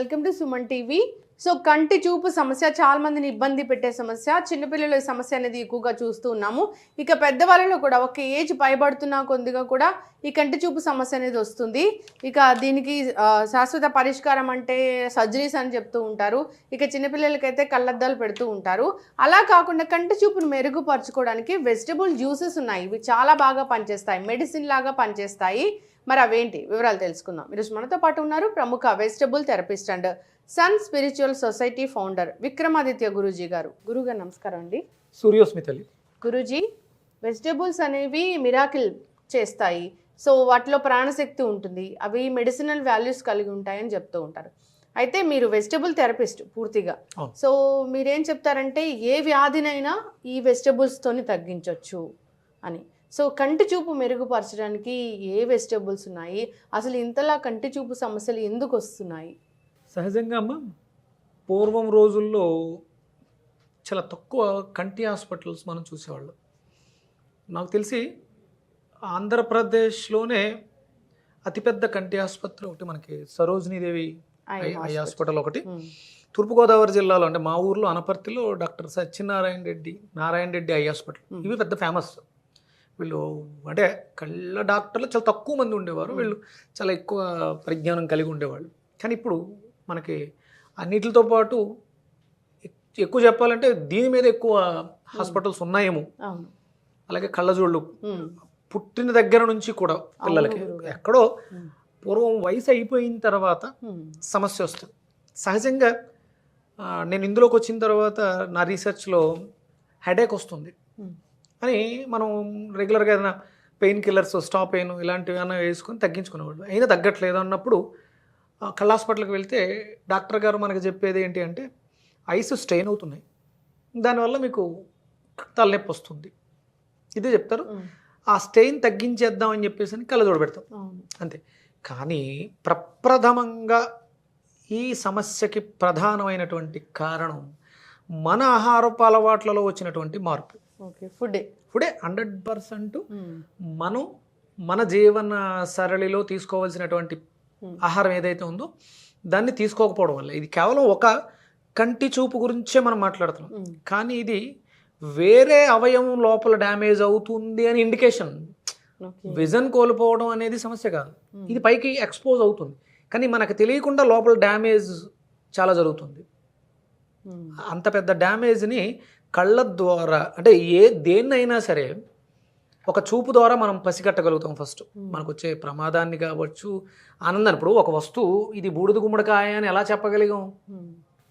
Welcome to Suman TV. So కంటి చూపు సమస్య చాలా మందిని ఇబ్బంది పెట్టే సమస్య. చిన్నపిల్లల సమస్య అనేది ఎక్కువగా చూస్తూ ఉన్నాము. ఇక పెద్దవాళ్ళలో కూడా ఒక ఏజ్ పైబడుతున్న కొద్దిగా కూడా ఈ కంటి చూపు సమస్య అనేది వస్తుంది. ఇక దీనికి శాశ్వత పరిష్కారం అంటే సర్జరీస్ అని చెప్తూ ఉంటారు. ఇక చిన్నపిల్లలకైతే కళ్ళద్దాలు పెడుతూ ఉంటారు. అలా కాకుండా కంటి చూపును మెరుగుపరచుకోవడానికి వెజిటబుల్ జ్యూసెస్ ఉన్నాయి. ఇవి చాలా బాగా పనిచేస్తాయి, మెడిసిన్ లాగా పనిచేస్తాయి. మరి అవేంటి వివరాలు తెలుసుకుందాం. ఈరోజు మనతో పాటు ఉన్నారు ప్రముఖ vegetable therapist and sun spiritual society founder Vikramaditya Guruji గారు. గురుగారు నమస్కారం అండి. సూర్యోస్మితలి. గురూజీ, వెజిటబుల్స్ అనేవి మిరాకిల్ చేస్తాయి. సో వాటిలో ప్రాణశక్తి ఉంటుంది, అవి మెడిసినల్ వాల్యూస్ కలిగి ఉంటాయని చెప్తూ ఉంటారు. అయితే మీరు వెజిటబుల్ థెరపిస్ట్ పూర్తిగా. సో మీరేం చెప్తారంటే ఏ వ్యాధినైనా ఈ వెజిటబుల్స్తోని తగ్గించవచ్చు అని. సో కంటి చూపు మెరుగుపరచడానికి ఏ వెజిటబుల్స్ ఉన్నాయి, అసలు ఇంతలా కంటి చూపు సమస్యలు ఎందుకు వస్తున్నాయి? సహజంగా అమ్మ, పూర్వం రోజుల్లో చాలా తక్కువ కంటి హాస్పిటల్స్ మనం చూసేవాళ్ళం. నాకు తెలిసి ఆంధ్రప్రదేశ్లోనే అతిపెద్ద కంటి ఆసుపత్రి ఒకటి మనకి సరోజినీదేవి ఐ హాస్పిటల్ ఒకటి. తూర్పుగోదావరి జిల్లాలో అంటే మా ఊర్లో అనపర్తిలో doctor Satyanarayana Reddy eye hospital. ఇవి పెద్ద ఫేమస్. వీళ్ళు అంటే కళ్ళ డాక్టర్లు చాలా తక్కువ మంది ఉండేవారు. వీళ్ళు చాలా ఎక్కువ పరిజ్ఞానం కలిగి ఉండేవాళ్ళు. కానీ ఇప్పుడు మనకి అన్నిటితో పాటు ఎక్కువ చెప్పాలంటే దీని మీద ఎక్కువ హాస్పిటల్స్ ఉన్నాయేమో. అలాగే కళ్ళజోళ్ళు పుట్టిన దగ్గర నుంచి కూడా పిల్లలకి ఎక్కడో పూర్వం వయసు అయిపోయిన తర్వాత సమస్య వస్తుంది. సహజంగా నేను ఇందులోకి వచ్చిన తర్వాత నా రీసెర్చ్లో హెడేక్ వస్తుంది అని మనం రెగ్యులర్గా ఏదైనా పెయిన్ కిల్లర్స్, స్టాప్ పెయిన్ ఇలాంటివి ఏమైనా వేసుకొని తగ్గించుకునేవాళ్ళు. అయినా తగ్గట్లేదు అన్నప్పుడు కళ్ళ హాస్పిటల్కి వెళ్తే డాక్టర్ గారు మనకు చెప్పేది ఏంటి అంటే ఐస్ స్ట్రెయిన్ అవుతున్నాయి, దానివల్ల మీకు తలనొప్పి వస్తుంది, ఇదే చెప్తారు. ఆ స్ట్రెయిన్ తగ్గించేద్దామని చెప్పేసి అని కళ్ళజోడు పెడతాం అంతే. కానీ ప్రప్రథమంగా ఈ సమస్యకి ప్రధానమైనటువంటి కారణం మన ఆహారపు అలవాట్లలో వచ్చినటువంటి మార్పు. ఫుడే 100% మనం మన జీవన సరళిలో తీసుకోవాల్సినటువంటి ఆహారం ఏదైతే ఉందో దాన్ని తీసుకోకపోవడం వల్ల. ఇది కేవలం ఒక కంటి చూపు గురించే మనం మాట్లాడుతున్నాం, కానీ ఇది వేరే అవయవం లోపల డ్యామేజ్ అవుతుంది అని ఇండికేషన్. విజన్ కోల్పోవడం అనేది సమస్య కాదు, ఇది పైకి ఎక్స్పోజ్ అవుతుంది, కానీ మనకు తెలియకుండా లోపల డ్యామేజ్ చాలా జరుగుతుంది. అంత పెద్ద డ్యామేజ్ని కళ్ళ ద్వారా అంటే దేన్నైనా సరే ఒక చూపు ద్వారా మనం పసిగట్టగలుగుతాం. ఫస్ట్ మనకు వచ్చే ప్రమాదాన్ని కావచ్చు, ఆనందాన్ని. ఇప్పుడు ఒక వస్తువు ఇది బూడిద గుమ్మడికాయ అని ఎలా చెప్పగలిగాం?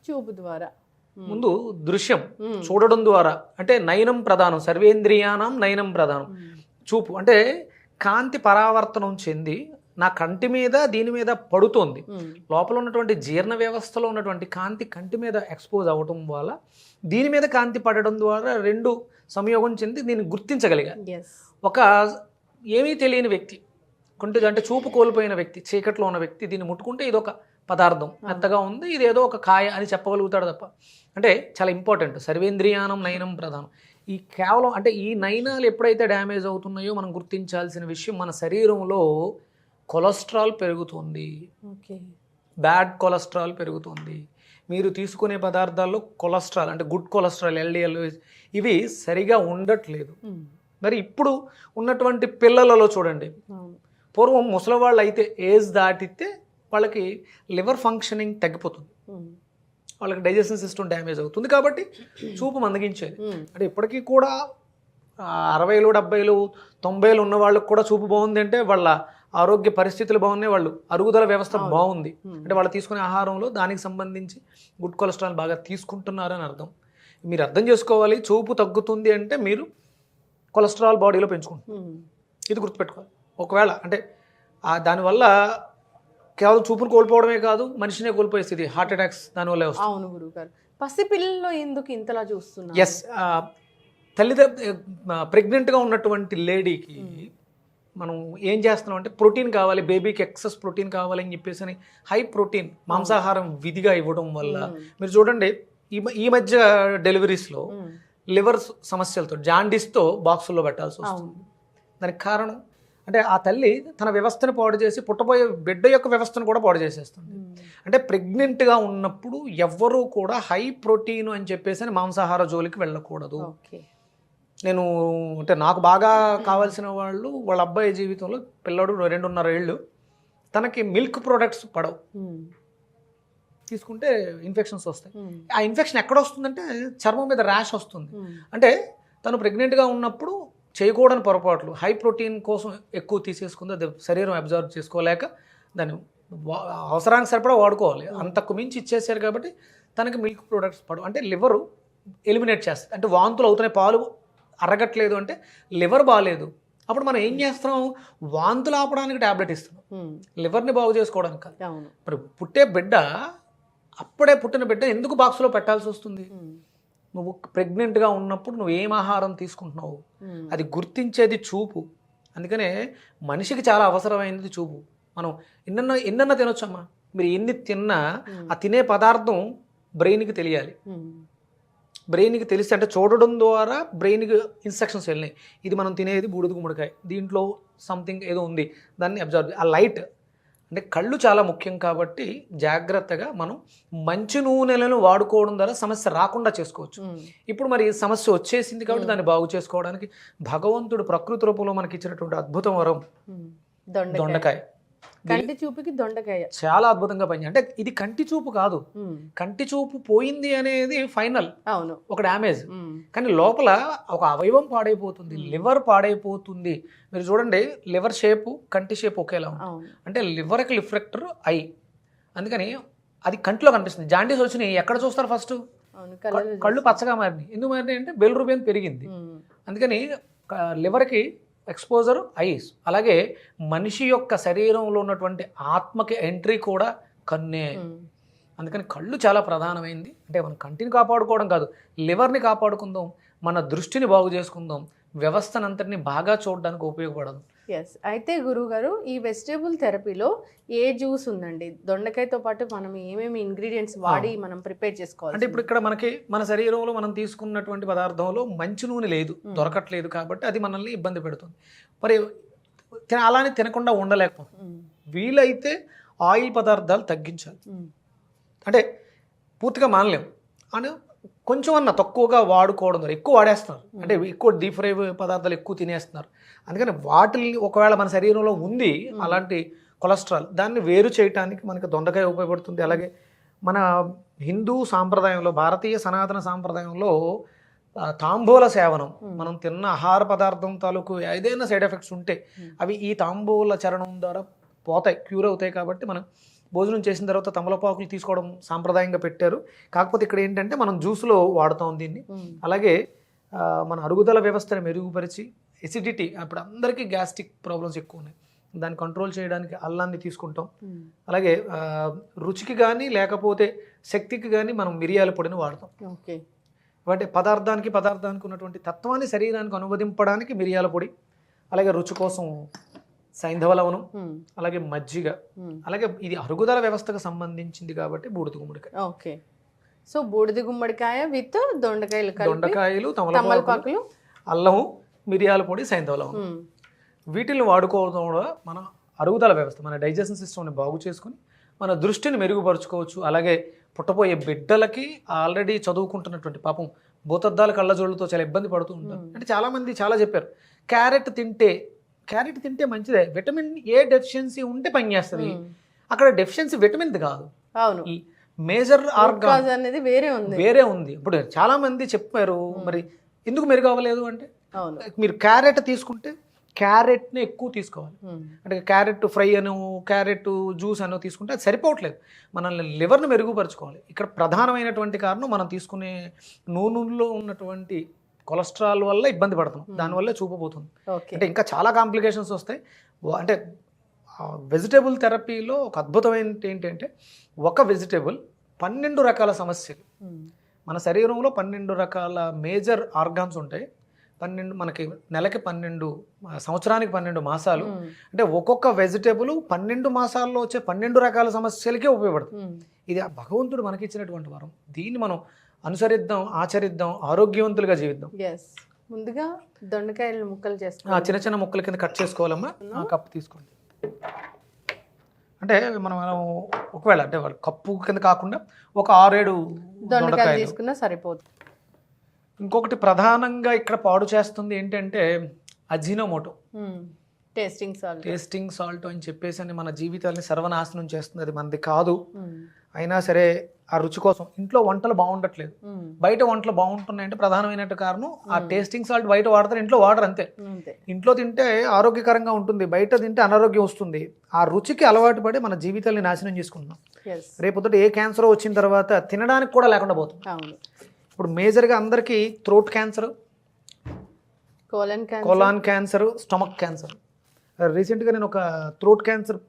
చూపు ద్వారా. ముందు దృశ్యం చూడడం ద్వారా, అంటే నయనం ప్రధానం, సర్వేంద్రియానం నయనం ప్రధానం. చూపు అంటే కాంతి పరావర్తనం చెంది నా కంటి మీద దీని మీద పడుతోంది. లోపల ఉన్నటువంటి జీర్ణ వ్యవస్థలో ఉన్నటువంటి కాంతి కంటి మీద ఎక్స్పోజ్ అవ్వటం వల్ల దీని మీద కాంతి పడడం ద్వారా రెండు సంయోగం చెంది దీన్ని గుర్తించగలిగా. ఒక ఏమీ తెలియని వ్యక్తి అంటే చూపు కోల్పోయిన వ్యక్తి, చీకట్లో ఉన్న వ్యక్తి దీన్ని ముట్టుకుంటే ఇదొక పదార్థం మెత్తగా ఉంది, ఇది ఏదో ఒక కాయ అని చెప్పగలుగుతాడు తప్ప. అంటే చాలా ఇంపార్టెంట్. సర్వేంద్రియానం నయనం ప్రధానం. ఈ కేవలం అంటే ఈ నయనాలు ఎప్పుడైతే డ్యామేజ్ అవుతున్నాయో మనం గుర్తించాల్సిన విషయం, మన శరీరంలో కొలెస్ట్రాల్ పెరుగుతుంది, బ్యాడ్ కొలెస్ట్రాల్ పెరుగుతుంది. మీరు తీసుకునే పదార్థాల్లో కొలెస్ట్రాల్ అంటే గుడ్ కొలెస్ట్రాల్, LDL ఇవి సరిగా ఉండట్లేదు. మరి ఇప్పుడు ఉన్నటువంటి పిల్లలలో చూడండి, పూర్వం ముసలివాళ్ళు అయితే ఏజ్ దాటితే వాళ్ళకి లివర్ ఫంక్షనింగ్ తగ్గిపోతుంది, వాళ్ళకి డైజెషన్ సిస్టమ్ డ్యామేజ్ అవుతుంది, కాబట్టి చూపు మందగించేది. అంటే ఇప్పటికీ కూడా 60, 70, 90 ఉన్న వాళ్ళకి కూడా చూపు బాగుంది అంటే వాళ్ళ ఆరోగ్య పరిస్థితులు బాగున్నాయి, వాళ్ళు అరుగుదల వ్యవస్థ బాగుంది అంటే వాళ్ళు తీసుకునే ఆహారంలో దానికి సంబంధించి గుడ్ కొలెస్ట్రాల్ బాగా తీసుకుంటున్నారు అని అర్థం. మీరు అర్థం చేసుకోవాలి, చూపు తగ్గుతుంది అంటే మీరు కొలెస్ట్రాల్ బాడీలో పెంచుకుంటున్నారు, ఇది గుర్తుపెట్టుకోవాలి. ఒకవేళ అంటే దానివల్ల కేవలం చూపును కోల్పోవడమే కాదు, మనిషినే కోల్పోయే స్థితి, హార్ట్ అటాక్స్ దానివల్లే వస్తుంది. అవును గురుగారు. పసిపిల్లల్లో ఎందుకు ఇంతలా చూస్తున్నారు? ఎస్, ప్రెగ్నెంట్గా ఉన్నటువంటి లేడీకి మనం ఏం చేస్తున్నాం అంటే ప్రోటీన్ కావాలి, బేబీకి ఎక్సెస్ ప్రోటీన్ కావాలని చెప్పేసి అని హై ప్రోటీన్ మాంసాహారం విధిగా ఇవ్వడం వల్ల మీరు చూడండి ఈ మధ్య డెలివరీస్లో లివర్ సమస్యలతో జాండీస్తో బాక్సుల్లో పెట్టాల్సి వస్తుంది. దానికి కారణం అంటే ఆ తల్లి తన వ్యవస్థను పాడు చేసి పుట్టబోయే బిడ్డ యొక్క వ్యవస్థను కూడా పాడు చేసేస్తుంది. అంటే ప్రెగ్నెంట్గా ఉన్నప్పుడు ఎవ్వరూ కూడా హై ప్రోటీన్ అని చెప్పేసి మాంసాహార జోలికి వెళ్ళకూడదు. నేను అంటే నాకు బాగా కావాల్సిన వాళ్ళు వాళ్ళ అబ్బాయి జీవితంలో పిల్లడు 2.5 ఏళ్ళు, తనకి మిల్క్ ప్రోడక్ట్స్ పడవు, తీసుకుంటే ఇన్ఫెక్షన్స్ వస్తాయి. ఆ ఇన్ఫెక్షన్ ఎక్కడ వస్తుందంటే చర్మం మీద ర్యాష్ వస్తుంది. అంటే తను ప్రెగ్నెంట్గా ఉన్నప్పుడు చేయకూడని పొరపాట్లు, హై ప్రోటీన్ కోసం ఎక్కువ తీసేసుకుంది, అది శరీరం అబ్జర్వ్ చేసుకోలేక దాన్ని అవసరానికి సరిపడా వాడుకోవాలి, అంతకు మించి ఇచ్చేసారు కాబట్టి తనకి మిల్క్ ప్రోడక్ట్స్ పడవు. అంటే లివరు ఎలిమినేట్ చేస్తుంది. అంటే వాంతులు అవుతున్నాయి, పాలు అరగట్లేదు అంటే లివర్ బాగాలేదు. అప్పుడు మనం ఏం చేస్తున్నాం, వాంతులు ఆపడానికి ట్యాబ్లెట్ ఇస్తున్నాం, లివర్ని బాగు చేసుకోవడానికి కాదు. మరి పుట్టే బిడ్డ, అప్పుడే పుట్టిన బిడ్డ ఎందుకు బాక్స్లో పెట్టాల్సి వస్తుంది? నువ్వు ప్రెగ్నెంట్గా ఉన్నప్పుడు నువ్వు ఏం ఆహారం తీసుకుంటున్నావు అది గుర్తించేది చూపు. అందుకనే మనిషికి చాలా అవసరమైనది చూపు. మనం ఎన్నన్నా తినొచ్చమ్మా, మీరు ఎన్ని తిన్నా ఆ తినే పదార్థం బ్రెయిన్కి తెలియాలి. బ్రెయిన్కి తెలిసి అంటే చూడడం ద్వారా బ్రెయిన్కి ఇన్స్ట్రక్షన్స్ వెళ్ళినాయి, ఇది మనం తినేది బూడిద గుమ్మడికాయ, దీంట్లో సంథింగ్ ఏదో ఉంది, దాన్ని అబ్జర్వ్. ఆ లైట్ అంటే కళ్ళు చాలా ముఖ్యం కాబట్టి జాగ్రత్తగా మనం మంచి నూనెలను వాడుకోవడం ద్వారా సమస్య రాకుండా చేసుకోవచ్చు. ఇప్పుడు మరి సమస్య వచ్చేసింది కాబట్టి దాన్ని బాగు చేసుకోవడానికి భగవంతుడు ప్రకృతి రూపంలో మనకి ఇచ్చినటువంటి అద్భుతం వరం దొండకాయ. కంటి చూపుకి దొండకాయ చాలా అద్భుతంగా పని. అంటే ఇది కంటి చూపు కాదు, కంటి చూపు పోయింది అనేది ఫైనల్, అవును, ఒక డ్యామేజ్. కానీ లోపల ఒక అవయవం పాడైపోతుంది, లివర్ పాడైపోతుంది. మీరు చూడండి, లివర్ షేపు కంటి షేప్ ఒకేలా ఉంది. అంటే లివర్కి రిఫ్లెక్టర్ ఐ, అందుకని అది కంటిలో కనిపిస్తుంది. జాండీస్ వచ్చినాయి ఎక్కడ చూస్తారు ఫస్ట్? కళ్ళు పచ్చగా మారినాయి. ఎందుకు మారినాయి అంటే బిలిరూబిన్ పెరిగింది. అందుకని లివర్కి ఎక్స్పోజర్ ఐస్. అలాగే మనిషి యొక్క శరీరంలో ఉన్నటువంటి ఆత్మకి ఎంట్రీ కూడా కన్నే. అందుకని కళ్ళు చాలా ప్రధానమైంది. అంటే మనం కంటిని కాపాడుకోవడం కాదు, లివర్ని కాపాడుకుందాం, మన దృష్టిని బాగు చేసుకుందాం, వ్యవస్థనంతటిని బాగా చూడడానికి ఉపయోగపడదు. ఎస్. అయితే గురువుగారు, ఈ వెజిటేబుల్ థెరపీలో ఏ జ్యూస్ ఉందండి? దొండకాయతో పాటు మనం ఏమేమి ఇంగ్రీడియంట్స్ వాడి మనం ప్రిపేర్ చేసుకోవాలి? అంటే ఇప్పుడు ఇక్కడ మనకి మన శరీరంలో మనం తీసుకున్నటువంటి పదార్థంలో మంచి నూనె లేదు, దొరకట్లేదు, కాబట్టి అది మనల్ని ఇబ్బంది పెడుతుంది. మరి అలానే తినకుండా ఉండలేకపోతుంది. వీలైతే ఆయిల్ పదార్థాలు తగ్గించాలి. అంటే పూర్తిగా మానలేము అని కొంచెం అన్న తక్కువగా వాడుకోవడం ద్వారా ఎక్కువ వాడేస్తున్నారు. అంటే ఎక్కువ డీప్ ఫ్రై పదార్థాలు ఎక్కువ తినేస్తున్నారు. అందుకని వాటిని ఒకవేళ మన శరీరంలో ఉంది అలాంటి కొలెస్ట్రాల్, దాన్ని వేరు చేయడానికి మనకి దొండకాయ ఉపయోగపడుతుంది. అలాగే మన హిందూ సాంప్రదాయంలో, భారతీయ సనాతన సాంప్రదాయంలో తాంబూల సేవనం, మనం తిన్న ఆహార పదార్థం తాలూకు ఏదైనా సైడ్ ఎఫెక్ట్స్ ఉంటే అవి ఈ తాంబూల చరణం ద్వారా పోతాయి, క్యూర్ అవుతాయి. కాబట్టి మనం భోజనం చేసిన తర్వాత తమలపాకులు తీసుకోవడం సాంప్రదాయంగా పెట్టారు. కాకపోతే ఇక్కడ ఏంటంటే మనం జ్యూస్లో వాడుతాం దీన్ని. అలాగే మన అరుగుదల వ్యవస్థను మెరుగుపరిచి ఎసిడిటీ, అప్పుడు అందరికీ గ్యాస్ట్రిక్ ప్రాబ్లమ్స్ ఎక్కువ ఉన్నాయి, దాన్ని కంట్రోల్ చేయడానికి అల్లాన్ని తీసుకుంటాం. అలాగే రుచికి కానీ లేకపోతే శక్తికి కానీ మనం మిరియాల పొడిని వాడతాం. అంటే పదార్థానికి ఉన్నటువంటి తత్వాన్ని శరీరానికి అనువదింపడానికి మిరియాల పొడి, అలాగే రుచి కోసం సైంధవ లవణం, అలాగే మజ్జిగ, అలాగే ఇది అరుగుదల వ్యవస్థకు సంబంధించింది కాబట్టి బూడిద గుమ్మడికాయ. ఓకే. సో బూడిద గుమ్మడికాయ విత్ దొండకాయలు, తమలపాకులు, అల్లము, మిరియాల పొడి, సైంధవ లవణం, వీటిని వాడుకోవడం వల్ల మన అరుగుదల వ్యవస్థ, మన డైజెషన్ సిస్టమ్ని బాగు చేసుకుని మన దృష్టిని మెరుగుపరుచుకోవచ్చు. అలాగే పుట్టబోయే బిడ్డలకి ఆల్రెడీ చదువుకుంటున్నటువంటి పాపం భూతద్దాల కళ్ళజోళ్ళతో చాలా ఇబ్బంది పడుతూ ఉంటారు. అంటే చాలామంది చాలా చెప్పారు, క్యారెట్ తింటే మంచిదే, విటమిన్ ఏ డెఫిషియన్సీ ఉంటే పనిచేస్తుంది. అక్కడ డెఫిషియన్సీ విటమిన్ కాదు, అవును, మేజర్ ఆర్గాన్ అనేది వేరే ఉంది. ఇప్పుడు చాలా మంది చెప్పారు, మరి ఎందుకు మెరుగు అవ్వలేదు అంటే, మీరు క్యారెట్ తీసుకుంటే క్యారెట్ని ఎక్కువ తీసుకోవాలి. అంటే క్యారెట్ ఫ్రై అను, క్యారెట్ జ్యూస్ అనో తీసుకుంటే అది సరిపోవట్లేదు. మనల్ని లివర్ని మెరుగుపరుచుకోవాలి. ఇక్కడ ప్రధానమైనటువంటి కారణం మనం తీసుకునే నూనెలో ఉన్నటువంటి కొలెస్ట్రాల్ వల్ల ఇబ్బంది పడుతున్నాం, దానివల్ల చూపబోతుంది. అంటే ఇంకా చాలా కాంప్లికేషన్స్ వస్తాయి. అంటే వెజిటేబుల్ థెరపీలో ఒక అద్భుతమైన ఏంటంటే, ఒక వెజిటేబుల్ 12 రకాల సమస్యలు, మన శరీరంలో 12 రకాల మేజర్ ఆర్గాన్స్ ఉంటాయి. 12 మనకి నెలకి 12, సంవత్సరానికి 12 మాసాలు. అంటే ఒక్కొక్క వెజిటేబుల్ 12 మాసాల్లో వచ్చే 12 రకాల సమస్యలకే ఉపయోగపడుతుంది. ఇది భగవంతుడు మనకి ఇచ్చినటువంటి వరం. దీన్ని మనం అనుసరిద్దాం, ఆచరిద్దాం, ఆరోగ్యవంతులుగా జీవిద్దాం. ముందుగా దొండకాయలు ముక్కలు ఆ, చేసుకోవాలి. చిన్న చిన్న ముక్కల కింద కట్ చేసుకోవాలమ్మా. ఆ కప్పు తీసుకోండి. అంటే మనం ఒకవేళ అంటే వాళ్ళు కప్పు కింద కాకుండా ఒక 6-7 దొండకాయలు దొండకాయలు. తీసుకున్నా సరిపోతుంది. ఇంకొకటి ప్రధానంగా ఇక్కడ పాడు చేస్తుంది ఏంటంటే Ajinomoto, tasting salt. Tasting salt అని చెప్పేసి అని మన జీవితాన్ని సర్వనాశనం చేస్తుంది. అది మనది కాదు. అయినా సరే ఆ రుచి కోసం ఇంట్లో వంటలు బాగుండట్లేదు, బయట వంటలు బాగుంటున్నాయంటే ప్రధానమైన కారణం ఆ టేస్టింగ్ సాల్ట్. బయట వాడతారు, ఇంట్లో వాడరు అంతే. ఇంట్లో తింటే ఆరోగ్యకరంగా ఉంటుంది, బయట తింటే అనారోగ్యం వస్తుంది. ఆ రుచికి అలవాటు పడి మన జీవితాన్ని నాశనం చేసుకుంటున్నాం. రేపొద్దుట ఏ క్యాన్సర్ వచ్చిన తర్వాత తినడానికి కూడా లేకుండా పోతుంది. ఇప్పుడు మేజర్గా అందరికీ throat cancer, colon cancer, stomach cancer. రీసెంట్గా నేను ఒక థ్రోట్ క్యాన్సర్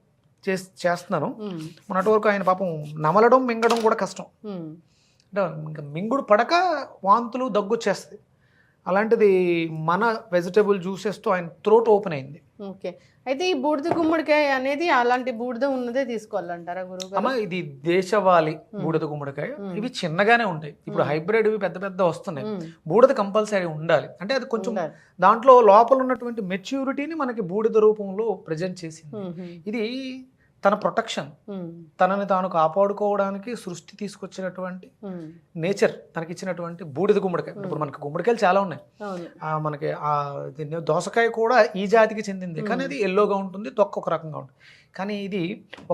చేస్తున్నాను. మొన్నటి వరకు ఆయన పాపం నమలడం మింగడం కూడా కష్టం, అంటే ఇంకా మింగుడు పడక వాంతులు దగ్గు వచ్చేస్తుంది. అలాంటిది మన వెజిటబుల్ జ్యూసెస్తో ఆయన థ్రోట్ ఓపెన్ అయింది. ఓకే, అయితే ఈ బూడిద గుమ్మడికాయ అనేది అలాంటి బూడిద ఉన్నదే తీసుకోవాలంటారా గురువు? అమ్మ, ఇది దేశవాళీ బూడిద గుమ్మడికాయ. ఇవి చిన్నగానే ఉంటాయి. ఇప్పుడు హైబ్రిడ్ ఇవి పెద్ద పెద్ద వస్తున్నాయి. బూడిద కంపల్సరీ ఉండాలి. అంటే అది కొంచెం దాంట్లో లోపల ఉన్నటువంటి మెచ్యూరిటీని మనకి బూడిద రూపంలో ప్రజెంట్ చేసింది. ఇది తన ప్రొటెక్షన్, తనని తాను కాపాడుకోవడానికి సృష్టి తీసుకొచ్చినటువంటి నేచర్ తనకి ఇచ్చినటువంటి బూడిద గుమ్మడికాయ. ఇప్పుడు మనకి గుమ్మడికాయలు చాలా ఉన్నాయి. మనకి దోసకాయ కూడా ఈ జాతికి చెందింది, కానీ అది ఎల్లోగా ఉంటుంది, తొక్క ఒక రకంగా ఉంటుంది. కానీ ఇది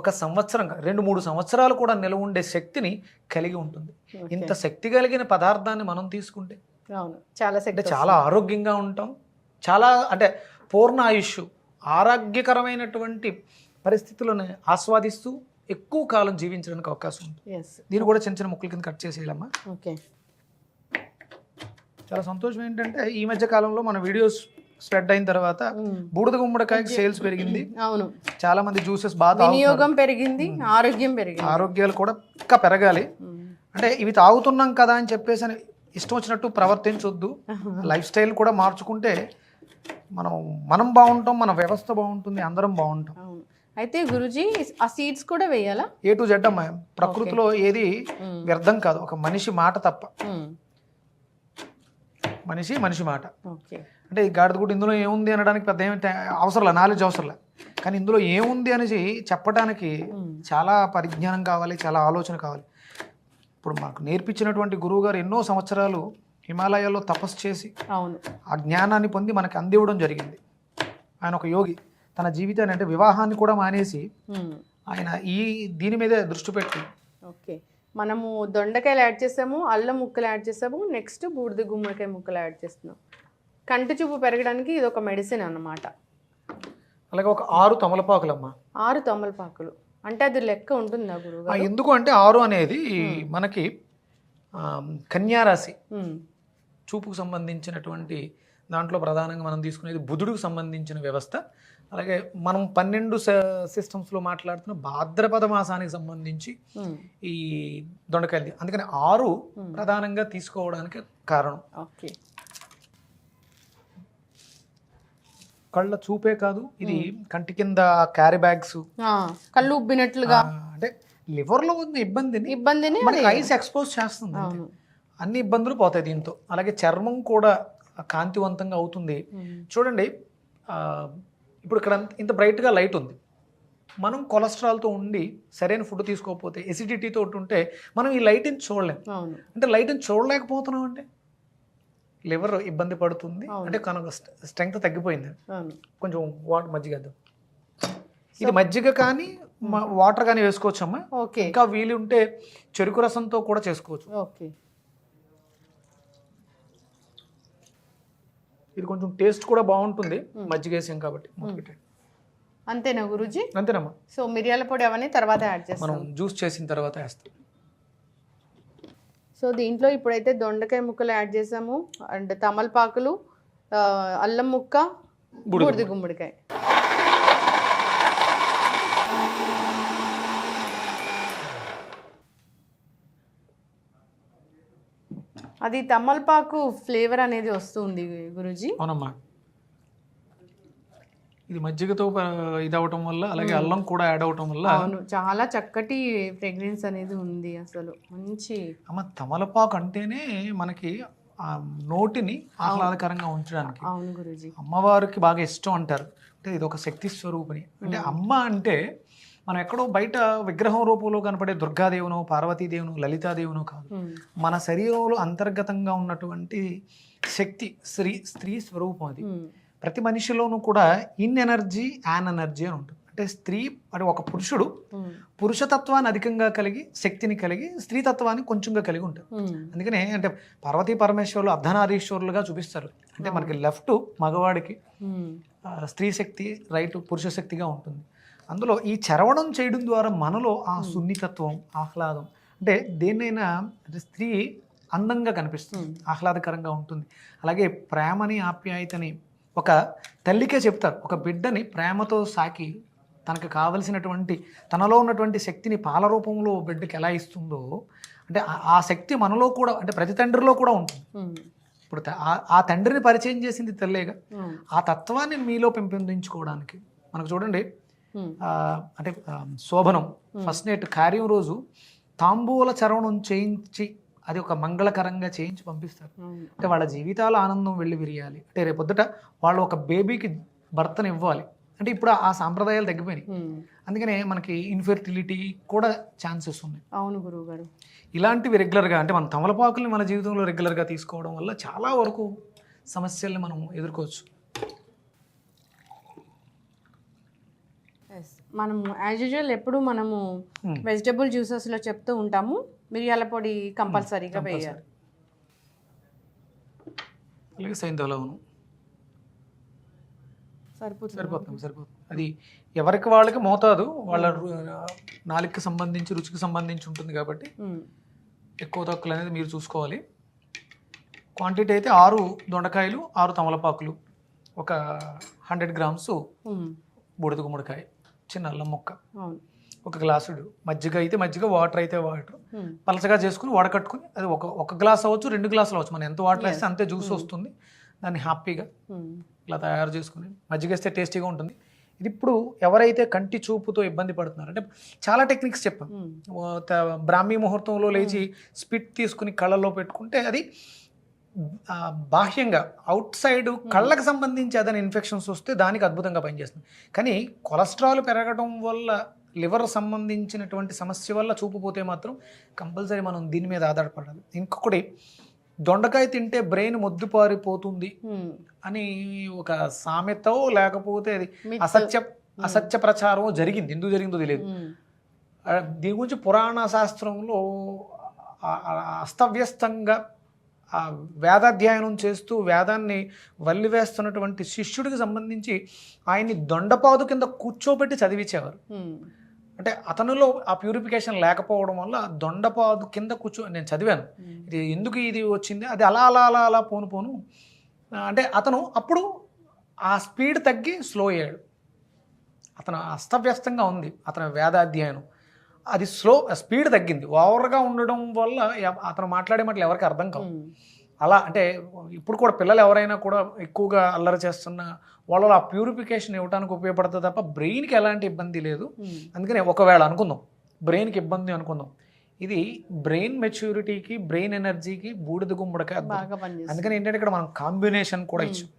ఒక సంవత్సరం 2-3 సంవత్సరాలు కూడా నిలవ ఉండే శక్తిని కలిగి ఉంటుంది. ఇంత శక్తి కలిగిన పదార్థాన్ని మనం తీసుకుంటే చాలా ఆరోగ్యంగా ఉంటాం. చాలా అంటే పూర్ణ ఆయుష్, ఆరోగ్యకరమైనటువంటి పరిస్థితులను ఆస్వాదిస్తూ ఎక్కువ కాలం జీవించడానికి అవకాశం ఉంటుంది. దీన్ని కూడా చిన్న చిన్న ముక్కల కింద కట్ చేసేయాలమ్మా. చాలా సంతోషం ఏంటంటే ఈ మధ్య కాలంలో మన వీడియోస్ స్ప్రెడ్ అయిన తర్వాత బూడిద గుమ్మడికాయకి సేల్స్ పెరిగింది. అవును, చాలా మంది జ్యూసెస్ బాగా వినియోగం పెరిగింది, ఆరోగ్యం పెరిగింది. ఆరోగ్యాలు కూడా ఇంకా పెరగాలి. అంటే ఇవి తాగుతున్నాం కదా అని చెప్పేసి అని ఇష్టం వచ్చినట్టు ప్రవర్తించొద్దు. లైఫ్ స్టైల్ కూడా మార్చుకుంటే మనం బాగుంటాం, మన వ్యవస్థ బాగుంటుంది, అందరం బాగుంటాం. అయితే గురుజీ ఆ సీడ్స్ కూడా వేయాలా? A to Z అమ్మా. ప్రకృతిలో ఏది వ్యర్థం కాదు, ఒక మనిషి మాట తప్ప. మనిషి మాట. అంటే ఈ గాడిద గుడ్డు ఇందులో ఏముంది అనడానికి పెద్ద ఏమి అవసరంలే, నాలెడ్జ్ అవసరంలే. కానీ ఇందులో ఏముంది అనేసి చెప్పడానికి చాలా పరిజ్ఞానం కావాలి, చాలా ఆలోచన కావాలి. ఇప్పుడు మాకు నేర్పించినటువంటి గురువు గారు ఎన్నో సంవత్సరాలు హిమాలయాల్లో తపస్సు చేసి ఆ జ్ఞానాన్ని పొంది మనకి అందివ్వడం జరిగింది. ఆయన ఒక యోగి. తన జీవితాన్ని అంటే వివాహాన్ని కూడా మానేసి ఆయన దీని మీదే దృష్టి పెట్టి. ఓకే, మనము దొండకాయలు యాడ్ చేసాము, అల్లం ముక్కలు యాడ్ చేసాము, నెక్స్ట్ బూడిద గుమ్మడికాయ ముక్కలు యాడ్ చేస్తున్నాం. కంటి చూపు పెరగడానికి ఇది ఒక మెడిసిన్ అన్నమాట. అలాగే ఒక 6 తమలపాకులమ్మా. 6 తమలపాకులు అంటే అది లెక్క ఉంటుందా గురువు? ఎందుకు అంటే 6 అనేది మనకి కన్యారాశి చూపుకు సంబంధించినటువంటి దాంట్లో ప్రధానంగా మనం తీసుకునేది బుధుడికి సంబంధించిన వ్యవస్థ. అలాగే మనం 12 సిస్టమ్స్లో మాట్లాడుతున్న భాద్రపద మాసానికి సంబంధించి ఈ దొండకాయలు. అందుకని 6 ప్రధానంగా తీసుకోవడానికి కారణం. ఓకే, కళ్ళ చూపే కాదు, ఇది కంటి కింద క్యారీ బ్యాగ్స్, కళ్ళు ఉబ్బినట్లుగా, అంటే లివర్లో ఉన్న ఇబ్బందిని మనకి ఐస్ ఎక్స్పోజ్ చేస్తుంది. అన్ని ఇబ్బందులు పోతాయి దీంతో. అలాగే చర్మం కూడా కాంతివంతంగా అవుతుంది. చూడండి, ఇప్పుడు ఇక్కడ ఇంత బ్రైట్గా లైట్ ఉంది. మనం కొలెస్ట్రాల్తో ఉండి సరైన ఫుడ్ తీసుకోకపోతే, ఎసిడిటీతో ఉంటే మనం ఈ లైట్ని చూడలేం. అంటే లైట్ని చూడలేకపోతున్నాం అంటే లివర్ ఇబ్బంది పడుతుంది, అంటే కనుక స్ట్రెంగ్త్ తగ్గిపోయింది. కొంచెం వాటర్ మజ్జిగ, ఇది మజ్జిగ కానీ వాటర్ కానీ వేసుకోవచ్చమ్మా. ఇంకా వీలు ఉంటే చెరుకు రసంతో కూడా చేసుకోవచ్చు. ఇది కొంచెం టేస్ట్ కూడా బాగుంటుంది, మజ్జిగ వేసాం కాబట్టి. అంతేనా గురూజీ? అంతేనమ్మా. సో మిరియాల పొడి అవన్నీ తర్వాత యాడ్ చేస్తాం, మనం జ్యూస్ చేసిన తర్వాత వేస్తాం. సో దీంట్లో ఇప్పుడైతే దొండకాయ ముక్కలు యాడ్ చేసాము, అండ్ తమలపాకులు, అల్లం ముక్క, బూడిద గుమ్మడికాయ. అది తమలపాకు ఫ్లేవర్ అనేది వస్తుంది గురూజీ. అవునమ్మా, ఇది మజ్జిగతో ఇది అవటం వల్ల, అలాగే అల్లం కూడా యాడ్ అవటం వల్ల అవును, చాలా చక్కటి ఫ్రేగ్రెన్స్ అనేది ఉంది. అసలు మంచి అమ్మ, తమలపాకు అంటేనే మనకి ఆ నోటిని ఆహ్లాదకరంగా ఉంచడానికి. అవును గురూజీ. అమ్మవారికి బాగా ఇష్టం అంటారు. అంటే ఇది ఒక శక్తి స్వరూపిణి. అంటే అమ్మ అంటే మనం ఎక్కడో బయట విగ్రహం రూపంలో కనపడే దుర్గాదేవునో, పార్వతీదేవునో, లలితాదేవునో కాదు. మన శరీరంలో అంతర్గతంగా ఉన్నటువంటి శక్తి, స్త్రీ స్వరూపం అది. ప్రతి మనిషిలోనూ కూడా ఇన్ ఎనర్జీ, యాన్ ఎనర్జీ అని ఉంటుంది. అంటే స్త్రీ అంటే ఒక పురుషుడు పురుషతత్వాన్ని అధికంగా కలిగి, శక్తిని కలిగి, స్త్రీతత్వాన్ని కొంచెంగా కలిగి ఉంటారు. అందుకనే అంటే పార్వతీ పరమేశ్వరులు అర్ధనారీశ్వరులుగా చూపిస్తారు. అంటే మనకి లెఫ్ట్ మగవాడికి స్త్రీ శక్తి, రైట్ పురుష శక్తిగా ఉంటుంది. అందులో ఈ చరవణం చేయడం ద్వారా మనలో ఆ సున్నితత్వం, ఆహ్లాదం, అంటే దేన్నైనా అంటే స్త్రీ అందంగా కనిపిస్తుంది, ఆహ్లాదకరంగా ఉంటుంది. అలాగే ప్రేమని, ఆప్యాయతని ఒక తల్లికే చెప్తారు. ఒక బిడ్డని ప్రేమతో సాకి తనకు కావలసినటువంటి తనలో ఉన్నటువంటి శక్తిని పాల రూపంలో బిడ్డకి ఎలా ఇస్తుందో, అంటే ఆ శక్తి మనలో కూడా, అంటే ప్రతి తండ్రిలో కూడా ఉంటుంది. ఇప్పుడు ఆ తండ్రిని పరిచయం చేసింది తల్లేగా. ఆ తత్వాన్ని మీలో పెంపొందించుకోవడానికి మనకు చూడండి, అంటే శోభనం ఫస్ట్ నైట్ కార్యం రోజు తాంబూల చరవణం చేయించి అది ఒక మంగళకరంగా చేయించి పంపిస్తారు. అంటే వాళ్ళ జీవితాల ఆనందం వెళ్ళి విరియాలి. అంటే రేపొద్దుట వాళ్ళు ఒక బేబీకి భర్తను ఇవ్వాలి. అంటే ఇప్పుడు ఆ సాంప్రదాయాలు తగ్గిపోయినాయి. అందుకనే మనకి ఇన్ఫెర్టిలిటీ కూడా ఛాన్సెస్ ఉన్నాయి. అవును గురువు గారు. ఇలాంటివి రెగ్యులర్గా, అంటే మన తమలపాకుల్ని మన జీవితంలో రెగ్యులర్గా తీసుకోవడం వల్ల చాలా వరకు సమస్యల్ని మనం ఎదుర్కోవచ్చు. మనము యాజ్ యూజువల్ ఎప్పుడు మనము వెజిటబుల్ జ్యూసెస్లో చెప్తూ ఉంటాము, మిరియాల పొడి కంపల్సరీగా వేయాలి. అలాగే సైంధవ లవణం సరిపోతుంది. అది ఎవరికి వాళ్ళకి మోతాదు, వాళ్ళ నాలుగుకి సంబంధించి, రుచికి సంబంధించి ఉంటుంది కాబట్టి ఎక్కువ తక్కువ అనేది మీరు చూసుకోవాలి. క్వాంటిటీ అయితే 6 దొండకాయలు, 6 తమలపాకులు, ఒక 100 గ్రామ్స్ బూడిద గుమ్మడికాయ, చిన్న అల్లం ముక్క, ఒక గ్లాసుడు మజ్జిగ అయితే మజ్జిగ, వాటర్ అయితే వాటర్, పలచగా చేసుకుని వడకట్టుకుని, అది ఒక గ్లాస్ అవ్వచ్చు, 2 గ్లాసులు అవ్వచ్చు, మనం ఎంత వాటర్ వేస్తే అంతే జ్యూస్ వస్తుంది. దాన్ని హ్యాపీగా ఇలా తయారు చేసుకుని మజ్జిగ వేస్తే టేస్టీగా ఉంటుంది. ఇది ఇప్పుడు ఎవరైతే కంటి చూపుతో ఇబ్బంది పడుతున్నారు, అంటే చాలా టెక్నిక్స్ చెప్పాం. బ్రాహ్మీ ముహూర్తంలో లేచి స్పిట్ తీసుకుని కళ్ళల్లో పెట్టుకుంటే అది బాహ్యంగా అవుట్ సైడ్ కళ్ళకు సంబంధించి ఏదైనా ఇన్ఫెక్షన్స్ వస్తే దానికి అద్భుతంగా పనిచేస్తుంది. కానీ కొలెస్ట్రాల్ పెరగడం వల్ల, లివర్ సంబంధించినటువంటి సమస్య వల్ల చూపు పోతే మాత్రం కంపల్సరీ మనం దీని మీద ఆధారపడాలి. ఇంకొకటి, దొండకాయ తింటే బ్రెయిన్ మొద్దుపారిపోతుంది అని ఒక సామెతో లేకపోతే అది అసత్య ప్రచారం జరిగింది. ఎందుకు జరిగిందో తెలియదు. దీని గురించి పురాణ శాస్త్రంలో అస్తవ్యస్తంగా వేదాధ్యయనం చేస్తూ వేదాన్ని వల్లివేస్తున్నటువంటి శిష్యుడికి సంబంధించి ఆయన్ని దొండపాదు కింద కూర్చోబెట్టి చదివించేవారు. అంటే అతనిలో ఆ ప్యూరిఫికేషన్ లేకపోవడం వల్ల దొండపాదు కింద నేను చదివాను, ఇది ఎందుకు ఇది వచ్చింది, అది అలా అలా అలా అలా పోను అంటే అతను అప్పుడు ఆ స్పీడ్ తగ్గి స్లో అయ్యాడు. అతను అస్తవ్యస్తంగా ఉంది అతని వేదాధ్యయనం, అది స్పీడ్ తగ్గింది. ఓవర్గా ఉండడం వల్ల అతను మాట్లాడే మాటలు ఎవరికి అర్థం కావు. అలా అంటే ఇప్పుడు కూడా పిల్లలు ఎవరైనా కూడా ఎక్కువగా అల్లరి చేస్తున్న వాళ్ళలో ఆ ప్యూరిఫికేషన్ ఇవ్వడానికి ఉపయోగపడుతుంది తప్ప బ్రెయిన్కి ఎలాంటి ఇబ్బంది లేదు. అందుకని ఒకవేళ అనుకుందాం బ్రెయిన్కి ఇబ్బంది అనుకుందాం, ఇది బ్రెయిన్ మెచ్యూరిటీకి, బ్రెయిన్ ఎనర్జీకి బూడిద గుమ్మడికాయ. అందుకని ఏంటంటే ఇక్కడ మనం కాంబినేషన్ కూడా ఇచ్చాం.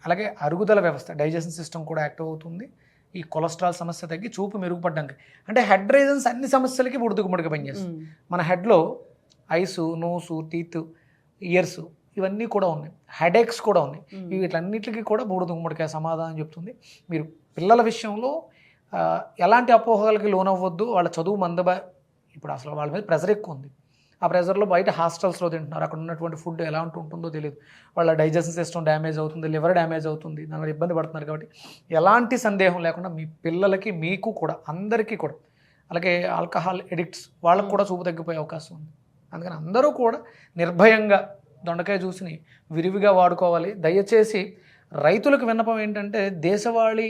అలాగే అరుగుదల వ్యవస్థ, డైజెషన్ సిస్టమ్ కూడా యాక్టివ్ అవుతుంది. ఈ కొలెస్ట్రాల్ సమస్య తగ్గి చూపు మెరుగుపడడానికి, అంటే హెడ్ రీజన్స్ అన్ని సమస్యలకి బూడిద గుమ్మడికాయ పనిచేస్తుంది. మన హెడ్లో ఐసు, నోసు, టీత్, ఇయర్స్ ఇవన్నీ కూడా ఉన్నాయి, హెడేక్స్ కూడా ఉన్నాయి. వీటన్నిటికీ కూడా బూడిద గుమ్మడికాయ సమాధానం చెప్తుంది. మీరు పిల్లల విషయంలో ఎలాంటి అపోహలకి లోనవ్వద్దు. వాళ్ళ చదువు ఇప్పుడు అసలు వాళ్ళ మీద ప్రెజర్ ఎక్కువ ఉంది. ఆ ప్రెజర్లో బయట హాస్టల్స్లో తింటున్నారు, అక్కడ ఉన్నటువంటి ఫుడ్ ఎలా ఉంటుందో తెలియదు, వాళ్ళ డైజెషన్ సిస్టమ్ డ్యామేజ్ అవుతుంది, లివర్ డ్యామేజ్ అవుతుంది, దానివల్ల ఇబ్బంది పడుతున్నారు. కాబట్టి ఎలాంటి సందేహం లేకుండా మీ పిల్లలకి, మీకు కూడా, అందరికీ కూడా, అలాగే ఆల్కహాల్ ఎడిక్ట్స్ వాళ్ళకు కూడా చూపు తగ్గిపోయే అవకాశం ఉంది. అందుకని అందరూ కూడా నిర్భయంగా దొండకాయ జ్యూస్ని విరివిగా వాడుకోవాలి. దయచేసి రైతులకు విన్నపం ఏంటంటే, దేశవాళీ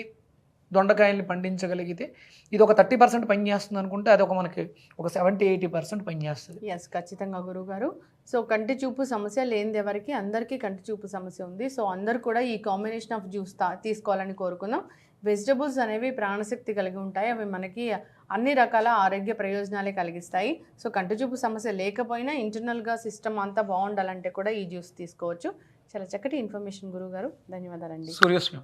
దొండకాయల్ని పండించగలిగితే ఇది ఒక 30% పనిచేస్తుంది అనుకుంటే, అది మనకి ఒక 70-80% పనిచేస్తుంది. ఎస్, ఖచ్చితంగా గురువు గారు. సో కంటి చూపు సమస్య లేనిది ఎవరికి, అందరికీ కంటి చూపు సమస్య ఉంది. సో అందరు కూడా ఈ కాంబినేషన్ ఆఫ్ జ్యూస్ తీసుకోవాలని కోరుకుందాం. వెజిటబుల్స్ అనేవి ప్రాణశక్తి కలిగి ఉంటాయి. అవి మనకి అన్ని రకాల ఆరోగ్య ప్రయోజనాలే కలిగిస్తాయి. సో కంటి చూపు సమస్య లేకపోయినా ఇంటర్నల్గా సిస్టమ్ అంతా బాగుండాలంటే కూడా ఈ జ్యూస్ తీసుకోవచ్చు. చాలా చక్కటి ఇన్ఫర్మేషన్ గురువు గారు, ధన్యవాదాలండి. సూర్యస్మి.